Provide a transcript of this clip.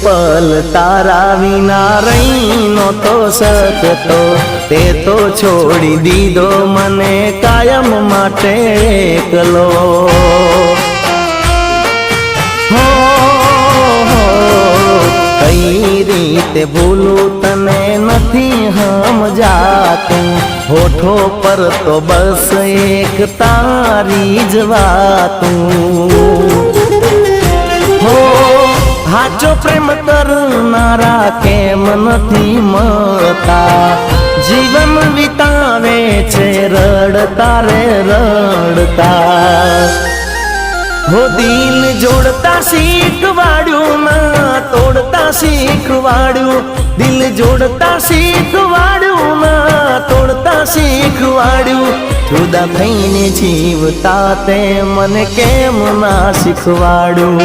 પલ તારા વિના રહી નહોતો શકતો, તે તો છોડી દીધો મને કાયમ માટે એકલો. કઈ રીતે ભૂલું તને નથી સમજાતું, હોઠો પર તો બસ એક તારી જ વાતું. હાચો પ્રેમ કરનારા કેમ નથી મળતા, જીવન વિતાવે છે રડતા રે રડતા. હો દિલ જોડતા શીખવાડ્યું ના તોડતા શીખવાડ્યું, દિલ જોડતા શીખવાડ્યું ના તોડતા શીખવાડ્યું. જુદા થઈને જીવતા તે મને કેમ ના શીખવાડ્યું.